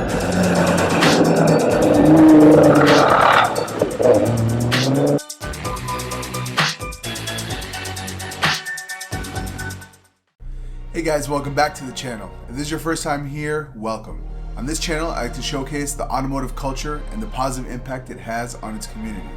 Hey guys, welcome back to the channel. If this is your first time here, welcome. On this channel, I like to showcase the automotive culture and the positive impact it has on its community.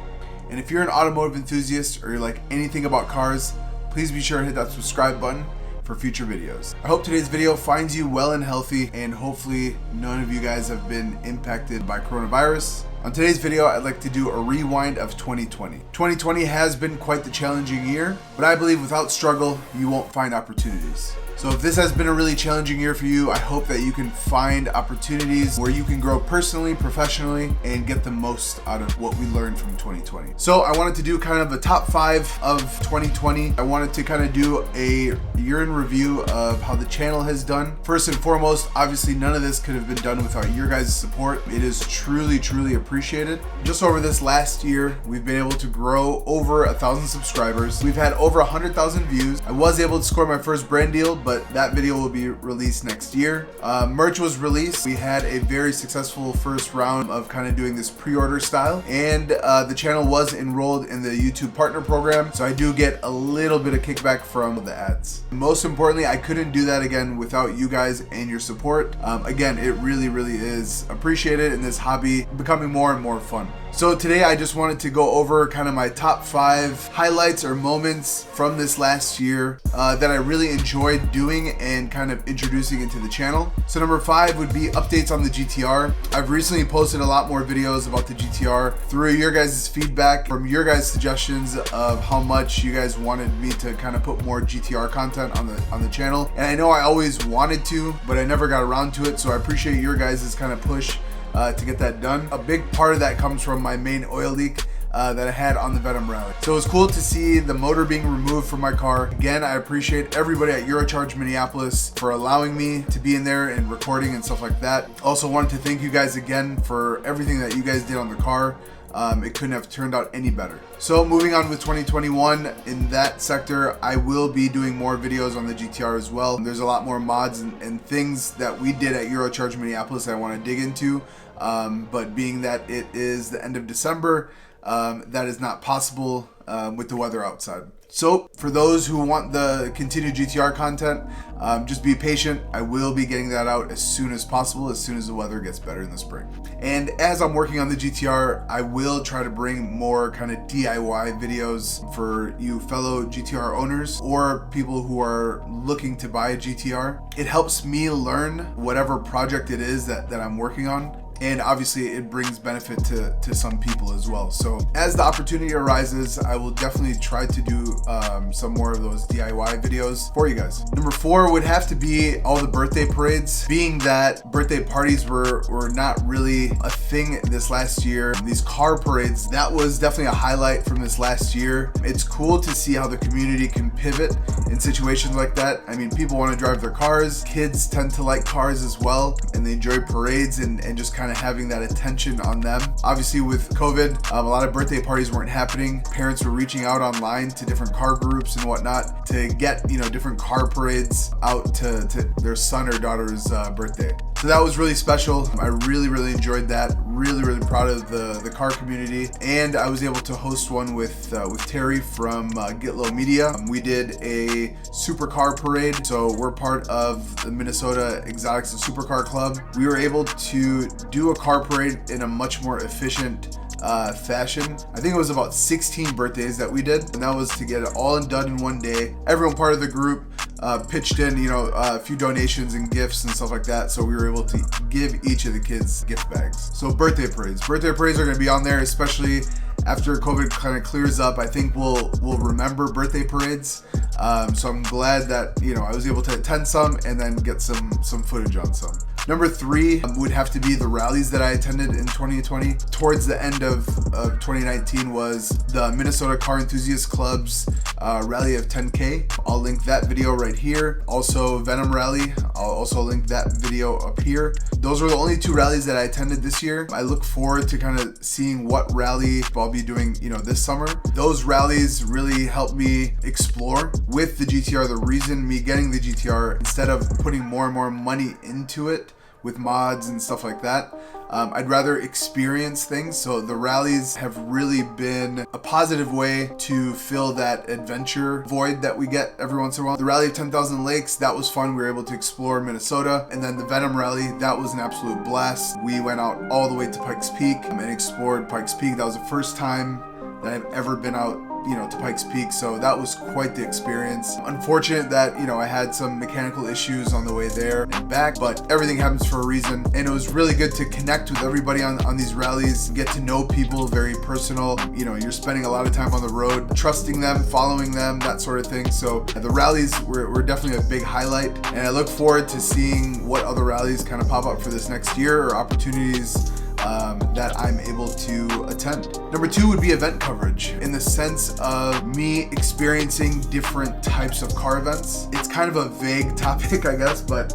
And if you're an automotive enthusiast or you like anything about cars, please be sure to hit that subscribe button for future videos. I hope today's video finds you well and healthy, and hopefully none of you guys have been impacted by coronavirus. On today's video, I'd like to do a rewind of 2020. 2020 has been quite the challenging year, but I believe without struggle, you won't find opportunities. So if this has been a really challenging year for you, I hope that you can find opportunities where you can grow personally, professionally, and get the most out of what we learned from 2020. So I wanted to do kind of a top 5 of 2020. I wanted to kind of do a year in review of how the channel has done. First and foremost, obviously none of this could have been done without your guys' support. It is truly appreciated. Just over this last year, we've been able to grow over 1,000 subscribers. We've had over 100,000 views. I was able to score my first brand deal, but that video will be released next year. Merch was released. We had a very successful first round of kind of doing this pre-order style, and the channel was enrolled in the YouTube partner program, so I do get a little bit of kickback from the ads. Most importantly, I couldn't do that again without you guys and your support. Again, it really is appreciated, and this hobby becoming more and more fun. So today I just wanted to go over kind of my top 5 highlights or moments from this last year that I really enjoyed doing and kind of introducing into the channel. So number 5 would be updates on the GTR. I've recently posted a lot more videos about the GTR through your guys' feedback, from your guys' suggestions of how much you guys wanted me to kind of put more GTR content on the channel. And I know I always wanted to, but I never got around to it, so I appreciate your guys' kind of push to get that done. A big part of that comes from my main oil leak that I had on the Venom Rally. So it was cool to see the motor being removed from my car. Again, I appreciate everybody at Eurocharge Minneapolis for allowing me to be in there and recording and stuff like that. Also wanted to thank you guys again for everything that you guys did on the car. It couldn't have turned out any better. So moving on with 2021, in that sector, I will be doing more videos on the GTR as well. There's a lot more mods and things that we did at Eurocharge Minneapolis that I want to dig into. But being that it is the end of December, that is not possible with the weather outside. So for those who want the continued GTR content, just be patient. I will be getting that out as soon as possible, as soon as the weather gets better in the spring. And as I'm working on the GTR, I will try to bring more kind of DIY videos for you fellow GTR owners or people who are looking to buy a GTR. It helps me learn whatever project it is that I'm working on. And obviously it brings benefit to some people as well. So as the opportunity arises, I will definitely try to do some more of those DIY videos for you guys. Number 4 would have to be all the birthday parades. Being that birthday parties were not really a thing this last year, these car parades, that was definitely a highlight from this last year. It's cool to see how the community can pivot in situations like that. I mean, people want to drive their cars. Kids tend to like cars as well, and they enjoy parades and just kind of having that attention on them. Obviously with COVID, a lot of birthday parties weren't happening. Parents were reaching out online to different car groups and whatnot to get, different car parades out to their son or daughter's birthday. So that was really special. I really enjoyed that. Really proud of the car community, and I was able to host one with Terry from Get Low Media. We did a supercar parade, so we're part of the Minnesota Exotics and Supercar Club. We were able to do a car parade in a much more efficient fashion. I think it was about 16 birthdays that we did, and that was to get it all done in one day. Everyone part of the group pitched in, a few donations and gifts and stuff like that, so we were able to give each of the kids gift bags. So birthday parades are going to be on there, especially after COVID kind of clears up. I think we'll remember birthday parades. So I'm glad that I was able to attend some and then get some footage on some. Number 3 would have to be the rallies that I attended in 2020. Towards the end of 2019 was the Minnesota Car Enthusiast Club's rally of 10K. I'll link that video right here. Also Venom Rally, I'll also link that video up here. Those were the only 2 rallies that I attended this year. I look forward to kind of seeing what rally I'll be doing this summer. Those rallies really helped me explore with the GTR. The reason me getting the GTR, instead of putting more and more money into it, with mods and stuff like that. I'd rather experience things. So the rallies have really been a positive way to fill that adventure void that we get every once in a while. The Rally of 10,000 Lakes, that was fun. We were able to explore Minnesota. And then the Venom Rally, that was an absolute blast. We went out all the way to Pikes Peak and explored Pikes Peak. That was the first time that I've ever been out, to Pikes Peak, so that was quite the experience. Unfortunate that, I had some mechanical issues on the way there and back, but everything happens for a reason, and it was really good to connect with everybody on these rallies, get to know people, very personal. You're spending a lot of time on the road, trusting them, following them, that sort of thing. So the rallies were definitely a big highlight, and I look forward to seeing what other rallies kind of pop up for this next year, or opportunities that I'm able to attend. Number 2 would be event coverage, in the sense of me experiencing different types of car events. It's kind of a vague topic, I guess, but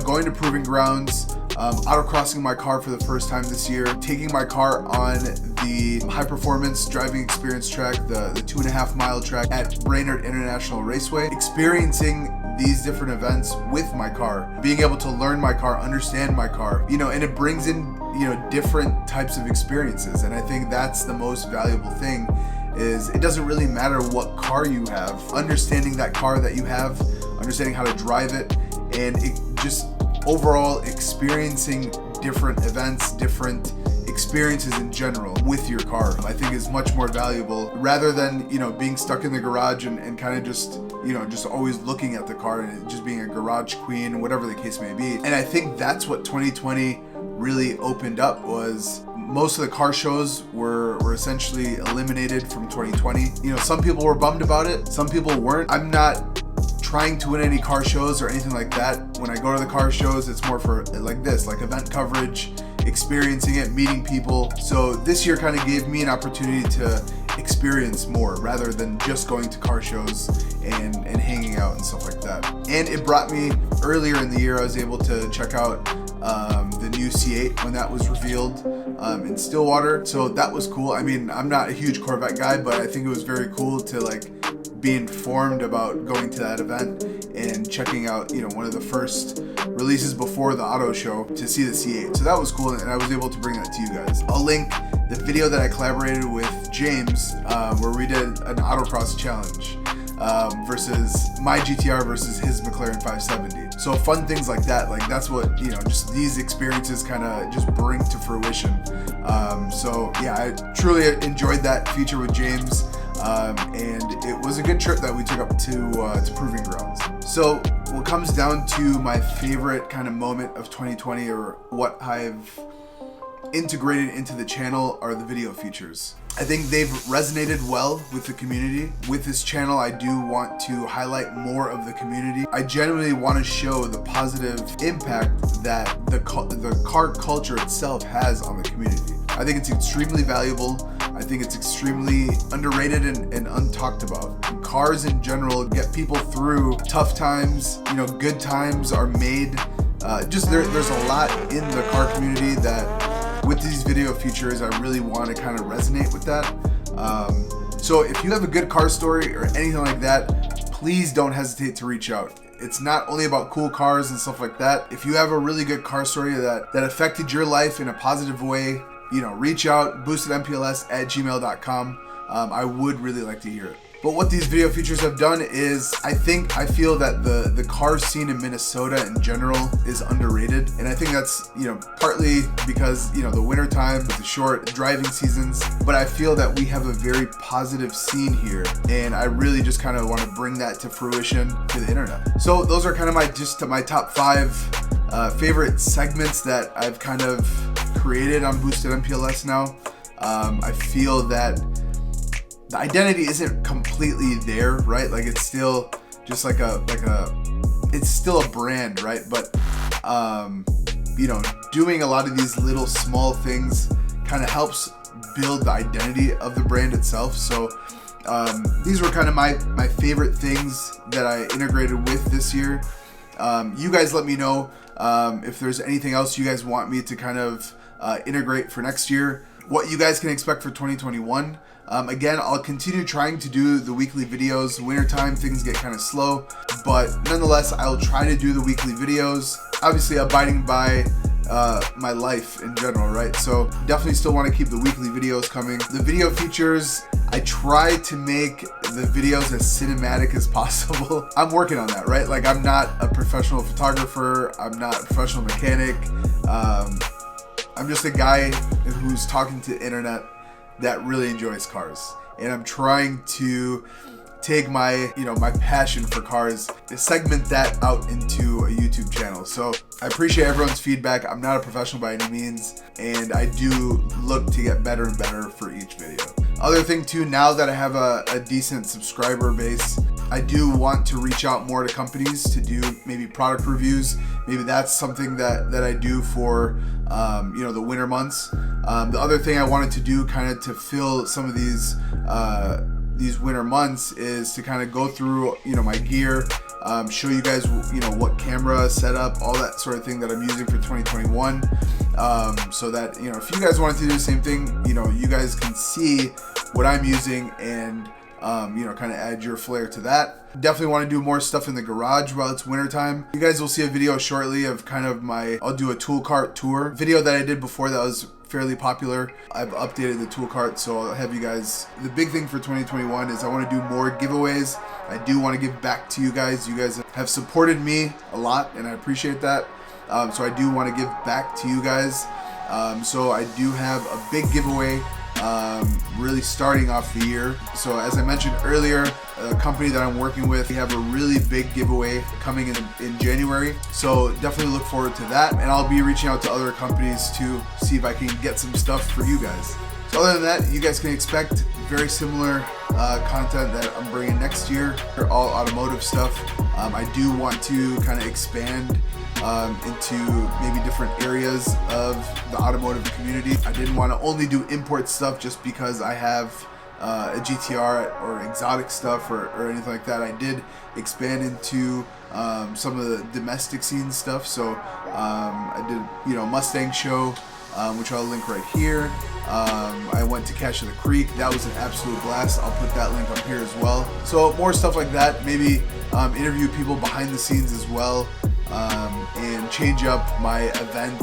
going to proving grounds, autocrossing my car for the first time this year, taking my car on the high performance driving experience track, the 2.5 mile track at Brainerd International Raceway, experiencing these different events with my car, being able to learn my car, understand my car, and it brings in, different types of experiences. And I think that's the most valuable thing, is it doesn't really matter what car you have, understanding that car that you have, understanding how to drive it, and just overall experiencing different events, different experiences in general with your car, I think is much more valuable, rather than, being stuck in the garage and kind of just always looking at the car and just being a garage queen, whatever the case may be. And I think that's what 2020 really opened up, was most of the car shows were essentially eliminated from 2020. Some people were bummed about it, some people weren't. I'm not trying to win any car shows or anything like that. When I go to the car shows, it's more for like event coverage, experiencing it, meeting people. So this year kind of gave me an opportunity to experience more, rather than just going to car shows and hanging out and stuff like that. And it brought me, earlier in the year, I was able to check out the new C8 when that was revealed in Stillwater. So that was cool. I mean, I'm not a huge Corvette guy, but I think it was very cool to be informed about going to that event and checking out, one of the first releases before the auto show to see the C8. So that was cool, and I was able to bring that to you guys. I'll link the video that I collaborated with James, where we did an autocross challenge versus my GTR versus his McLaren 570. So fun things like that, that's what, just these experiences kind of just bring to fruition. So yeah, I truly enjoyed that feature with James. And it was a good trip that we took up to Proving Grounds. So what comes down to my favorite kind of moment of 2020, or what I've integrated into the channel, are the video features. I think they've resonated well with the community. With this channel, I do want to highlight more of the community. I genuinely want to show the positive impact that the car culture itself has on the community. I think it's extremely valuable. I think it's extremely underrated and untalked about. Cars in general get people through tough times. Good times are made. There's a lot in the car community that, with these video features, I really want to kind of resonate with that. So if you have a good car story or anything like that, please don't hesitate to reach out. It's not only about cool cars and stuff like that. If you have a really good car story that affected your life in a positive way, reach out, BoostedMPLS@gmail.com. I would really like to hear it. But what these video features have done is, I feel that the car scene in Minnesota in general is underrated. And I think that's, partly because, the winter time, the short driving seasons, but I feel that we have a very positive scene here. And I really just kind of want to bring that to fruition to the internet. So those are kind of my top 5 favorite segments that I've kind of created on Boosted MPLS now. I feel that the identity isn't completely there, right? It's still just it's still a brand, right? But doing a lot of these little small things kind of helps build the identity of the brand itself. So these were kind of my favorite things that I integrated with this year. You guys let me know if there's anything else you guys want me to kind of integrate for next year, what you guys can expect for 2021. Again, I'll continue trying to do the weekly videos. Wintertime, things get kind of slow, but nonetheless, I'll try to do the weekly videos. Obviously, abiding by my life in general, right? So definitely still want to keep the weekly videos coming. The video features, I try to make the videos as cinematic as possible. I'm working on that, right? Like, I'm not a professional photographer. I'm not a professional mechanic. I'm just a guy who's talking to the internet that really enjoys cars. And I'm trying to take my, my passion for cars and segment that out into a YouTube channel. So I appreciate everyone's feedback. I'm not a professional by any means, and I do look to get better and better for each video. Other thing too, now that I have a decent subscriber base, I do want to reach out more to companies to do maybe product reviews. Maybe that's something that I do for the winter months. The other thing I wanted to do kind of to fill some of these winter months is to kind of go through my gear, show you guys what camera setup, all that sort of thing that I'm using for 2021, so that if you guys wanted to do the same thing, you guys can see what I'm using and kind of add your flair to that. Definitely want to do more stuff in the garage while it's wintertime. You guys will see a video shortly of kind of I'll do a tool cart tour video that I did before that was fairly popular. I've updated the tool cart, so I'll have you guys. The big thing for 2021 is I want to do more giveaways. I do want to give back to you guys. You guys have supported me a lot, and I appreciate that. So I do want to give back to you guys. So I do have a big giveaway really starting off the year. So as I mentioned earlier, a company that I'm working with, we have a really big giveaway coming in January. So definitely look forward to that. And I'll be reaching out to other companies to see if I can get some stuff for you guys. So other than that, you guys can expect very similar content that I'm bringing next year. They're all automotive stuff. I do want to kind of expand into maybe different areas of the automotive community. I didn't want to only do import stuff just because I have a GTR or exotic stuff or anything like that. I did expand into some of the domestic scene stuff. So I did Mustang show, which I'll link right here. I went to Cache of the Creek. That was an absolute blast. I'll put that link up here as well. So more stuff like that. Maybe interview people behind the scenes as well, and change up my event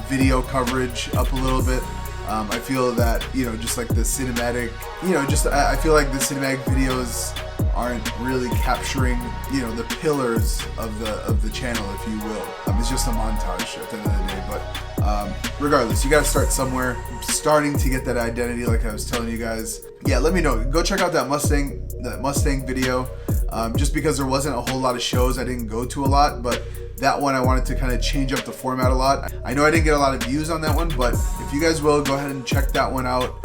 video coverage up a little bit. I feel that just like the cinematic, I feel like the cinematic videos aren't really capturing the pillars of the channel, if you will. It's just a montage at the end of the day, but regardless, you gotta start somewhere. I'm starting to get that identity, like I was telling you guys. Yeah, let me know. Go check out that Mustang video. Just because there wasn't a whole lot of shows, I didn't go to a lot, but that one I wanted to kind of change up the format a lot. I know I didn't get a lot of views on that one, but if you guys will, go ahead and check that one out.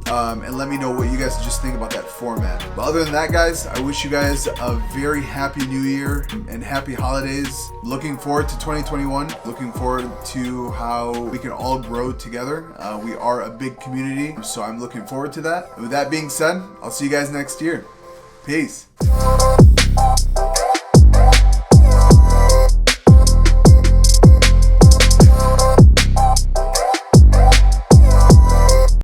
And let me know what you guys just think about that format. But other than that, guys, I wish you guys a very happy new year and happy holidays. Looking forward to 2021. Looking forward to how we can all grow together. We are a big community, so I'm looking forward to that. And with that being said, I'll see you guys next year. Peace.